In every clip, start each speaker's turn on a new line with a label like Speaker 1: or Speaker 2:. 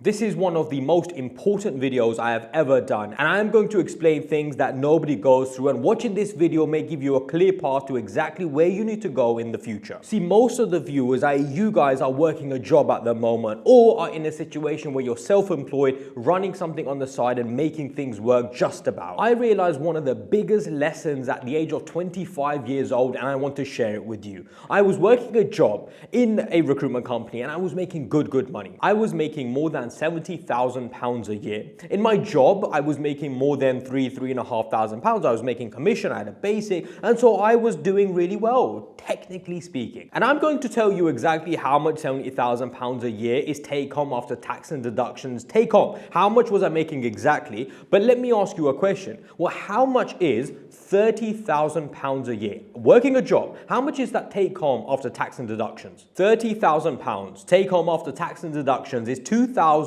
Speaker 1: This is one of the most important videos I have ever done, and I am going to explain things that nobody goes through, and watching this video may give you a clear path to exactly where you need to go in the future. See, most of the viewers, i.e. you guys, are working a job at the moment or are in a situation where you're self-employed, running something on the side and making things work just about. I realized one of the biggest lessons at the age of 25 years old, and I want to share it with you. I was working a job in a recruitment company and I was making good money. I was making more than £70,000 a year. In my job, I was making more than £3,500. I was making commission, I had a basic, and so I was doing really well, technically speaking. And I'm going to tell you exactly how much £70,000 a year is take home after tax and deductions. Take home, how much was I making exactly? But let me ask you a question. Well, how much is £30,000 a year? Working a job, how much is that take home after tax and deductions? £30,000 take home after tax and deductions is £2,073,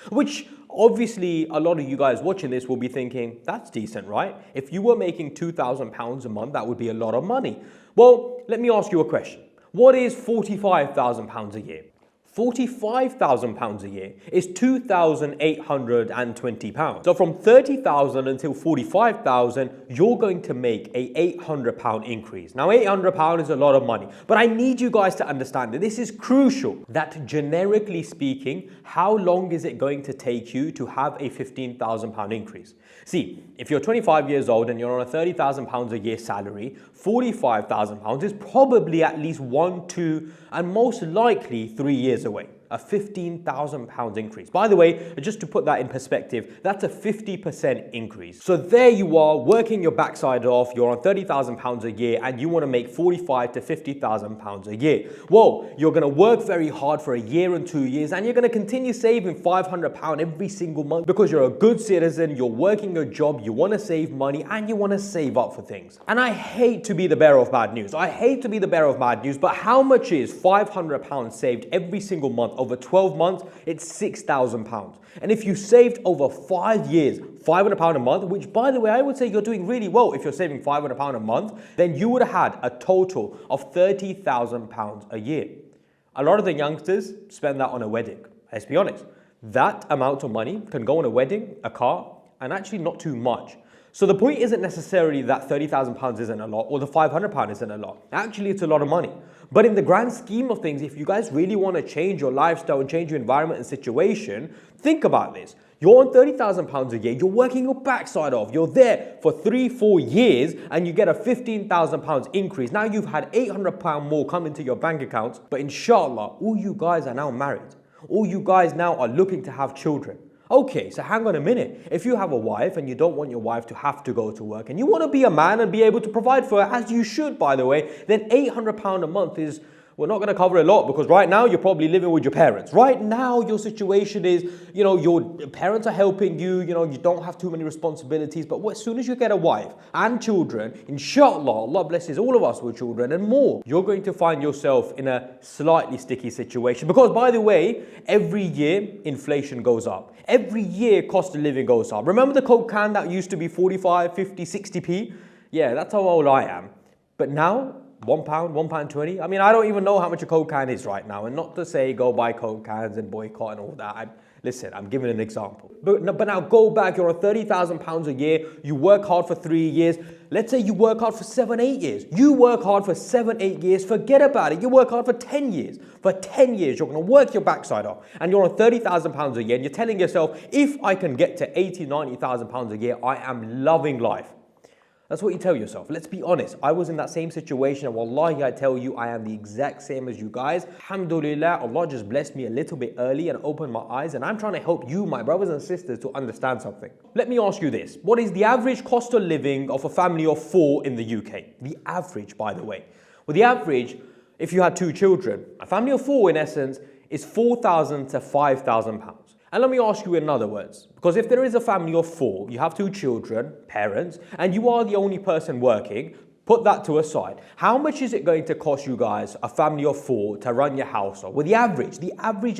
Speaker 1: which obviously a lot of you guys watching this will be thinking, that's decent, right? If you were making £2,000 a month, that would be a lot of money. Well, let me ask you a question. What is £45,000 a year? £45,000 a year is £2,820. So from 30,000 until 45,000, you're going to make a £800 increase. Now, £800 is a lot of money, but I need you guys to understand that this is crucial, that generically speaking, how long is it going to take you to have a £15,000 increase? See, if you're 25 years old and you're on a £30,000 a year salary, £45,000 is probably at least 1, 2, and most likely 3 years away. A £15,000 increase. By the way, just to put that in perspective, that's a 50% increase. So there you are, working your backside off, you're on £30,000 a year and you want to make £45,000 to £50,000 a year. Well, you're going to work very hard for a year and 2 years and you're going to continue saving £500 every single month because you're a good citizen, you're working a job, you want to save money and you want to save up for things. And I hate to be the bearer of bad news. But how much is £500 saved every single month? Over 12 months, it's £6,000. And if you saved over 5 years, £500 a month, which by the way, I would say you're doing really well if you're saving £500 a month, then you would have had a total of £30,000 a year. A lot of the youngsters spend that on a wedding. Let's be honest. That amount of money can go on a wedding, a car, and actually not too much. So the point isn't necessarily that £30,000 isn't a lot or the £500 isn't a lot. Actually, it's a lot of money. But in the grand scheme of things, if you guys really want to change your lifestyle and change your environment and situation, think about this. You're on £30,000 a year, you're working your backside off, you're there for 3-4 years and you get a £15,000 increase. Now you've had £800 more come into your bank accounts, but inshallah, all you guys are now married. All you guys now are looking to have children. Okay, so hang on a minute. If you have a wife and you don't want your wife to have to go to work and you want to be a man and be able to provide for her, as you should, by the way, then £800 a month is, we're not going to cover a lot because right now you're probably living with your parents. Right now your situation is, your parents are helping you, you don't have too many responsibilities. But as soon as you get a wife and children, inshallah, Allah blesses all of us with children and more, you're going to find yourself in a slightly sticky situation. Because by the way, every year inflation goes up. Every year cost of living goes up. Remember the Coke can that used to be 45, 50, 60p? Yeah, that's how old I am. But now, £1, £1.20. I mean, I don't even know how much a Coke can is right now. And not to say go buy Coke cans and boycott and all that. Listen, I'm giving an example. But now go back, you're on £30,000 a year. You work hard for 3 years. Let's say you work hard for 7, 8 years. You work hard for 7, 8 years. Forget about it. You work hard for 10 years. For 10 years, you're going to work your backside off. And you're on £30,000 a year. And you're telling yourself, if I can get to £80,000, £90,000 a year, I am loving life. That's what you tell yourself. Let's be honest. I was in that same situation and wallahi, I tell you, I am the exact same as you guys. Alhamdulillah, Allah just blessed me a little bit early and opened my eyes, and I'm trying to help you, my brothers and sisters, to understand something. Let me ask you this. What is the average cost of living of a family of 4 in the UK? The average, by the way. Well, the average, if you had 2 children, a family of 4 in essence, is £4,000 to £5,000. And let me ask you in other words, because if there is a family of 4, you have 2 children, parents, and you are the only person working, put that to a side. How much is it going to cost you guys, a family of 4, to run your household? Well, the average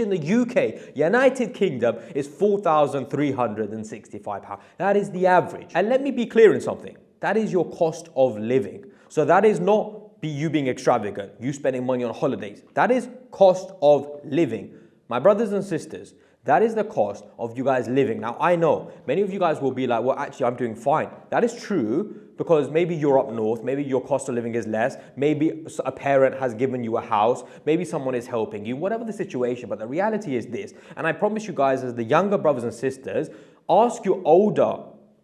Speaker 1: in the UK, United Kingdom, is £4,365. That is the average. And let me be clear in something. That is your cost of living. So that is not you being extravagant, you spending money on holidays. That is cost of living. My brothers and sisters, that is the cost of you guys living. Now, I know many of you guys will be like, well, actually, I'm doing fine. That is true because maybe you're up north, maybe your cost of living is less, maybe a parent has given you a house, maybe someone is helping you, whatever the situation. But the reality is this, and I promise you guys, as the younger brothers and sisters, ask your older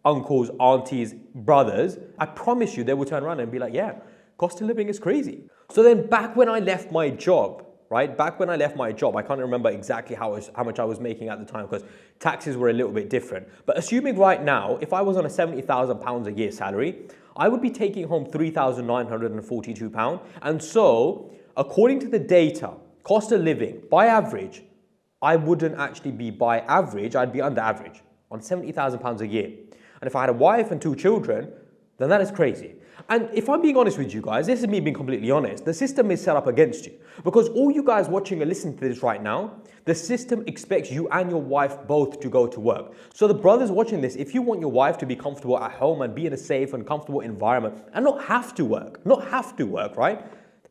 Speaker 1: uncles, aunties, brothers, I promise you they will turn around and be like, yeah, cost of living is crazy. So then back when I left my job, right? Back when I left my job, I can't remember exactly how much I was making at the time because taxes were a little bit different. But assuming right now, if I was on a £70,000 a year salary, I would be taking home £3,942. And so, according to the data, cost of living, by average, I wouldn't actually be by average, I'd be under average on £70,000 a year. And if I had a wife and 2 children, then that is crazy. And if I'm being honest with you guys, this is me being completely honest, the system is set up against you. Because all you guys watching and listening to this right now, the system expects you and your wife both to go to work. So the brothers watching this, if you want your wife to be comfortable at home and be in a safe and comfortable environment and not have to work, right?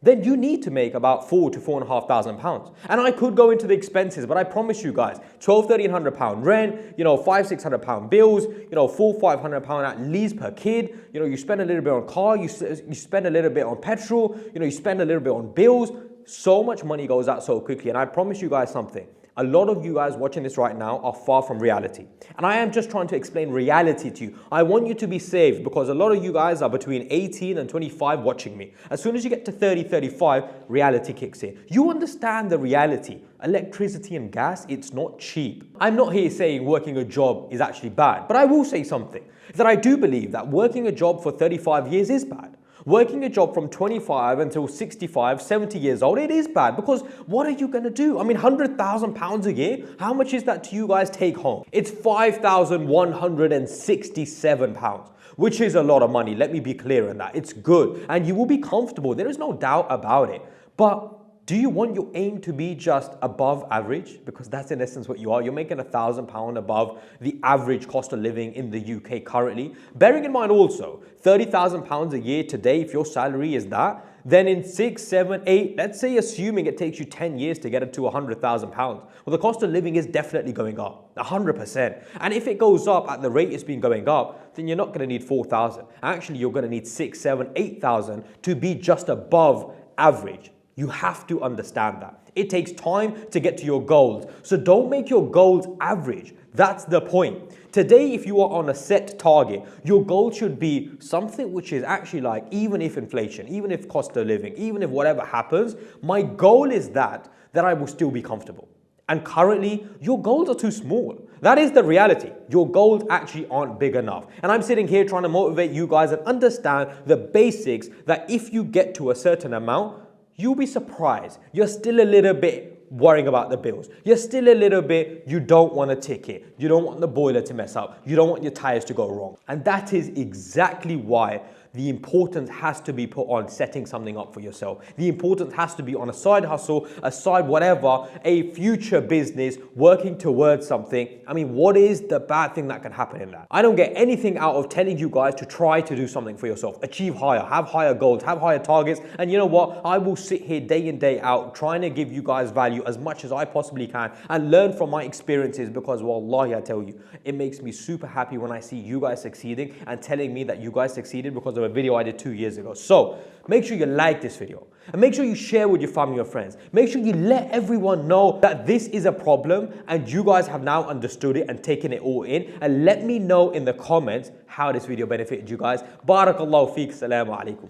Speaker 1: Then you need to make about £4,000 to £4,500. And I could go into the expenses, but I promise you guys, £1,200, £1,300 rent, £500, £600 bills, £400, £500 at least per kid. You spend a little bit on car, you spend a little bit on petrol, you spend a little bit on bills. So much money goes out so quickly. And I promise you guys something. A lot of you guys watching this right now are far from reality. And I am just trying to explain reality to you. I want you to be saved because a lot of you guys are between 18 and 25 watching me. As soon as you get to 30, 35, reality kicks in. You understand the reality. Electricity and gas, it's not cheap. I'm not here saying working a job is actually bad, but I will say something. That I do believe that working a job for 35 years is bad. Working a job from 25 until 65, 70 years old, it is bad because what are you going to do? I mean, £100,000 a year, how much is that to you guys take home? It's £5,167, which is a lot of money. Let me be clear on that. It's good and you will be comfortable. There is no doubt about it. But do you want your aim to be just above average? Because that's in essence what you are. You're making £1,000 above the average cost of living in the UK currently. Bearing in mind also, £30,000 a year today, if your salary is that, then in 6, 7, 8, let's say assuming it takes you 10 years to get it to £100,000, well, the cost of living is definitely going up, 100%. And if it goes up at the rate it's been going up, then you're not going to need 4,000. Actually, you're going to need 6, 7, 8,000 to be just above average. You have to understand that. It takes time to get to your goals. So don't make your goals average. That's the point. Today, if you are on a set target, your goal should be something which is actually like, even if inflation, even if cost of living, even if whatever happens, my goal is that I will still be comfortable. And currently, your goals are too small. That is the reality. Your goals actually aren't big enough. And I'm sitting here trying to motivate you guys and understand the basics that if you get to a certain amount, you'll be surprised. You're still a little bit worrying about the bills. You're still a little bit, you don't want a ticket. You don't want the boiler to mess up. You don't want your tires to go wrong. And that is exactly why the importance has to be put on setting something up for yourself. The importance has to be on a side hustle, a side whatever, a future business, working towards something. I mean, what is the bad thing that can happen in that? I don't get anything out of telling you guys to try to do something for yourself, achieve higher, have higher goals, have higher targets. And you know what? I will sit here day in, day out, trying to give you guys value as much as I possibly can and learn from my experiences because, wallahi, I tell you, it makes me super happy when I see you guys succeeding and telling me that you guys succeeded because of a video I did 2 years ago. So make sure you like this video and make sure you share with your family or friends. Make sure you let everyone know that this is a problem and you guys have now understood it and taken it all in. And let me know in the comments how this video benefited you guys. Barakallahu feek. Assalamu alaikum.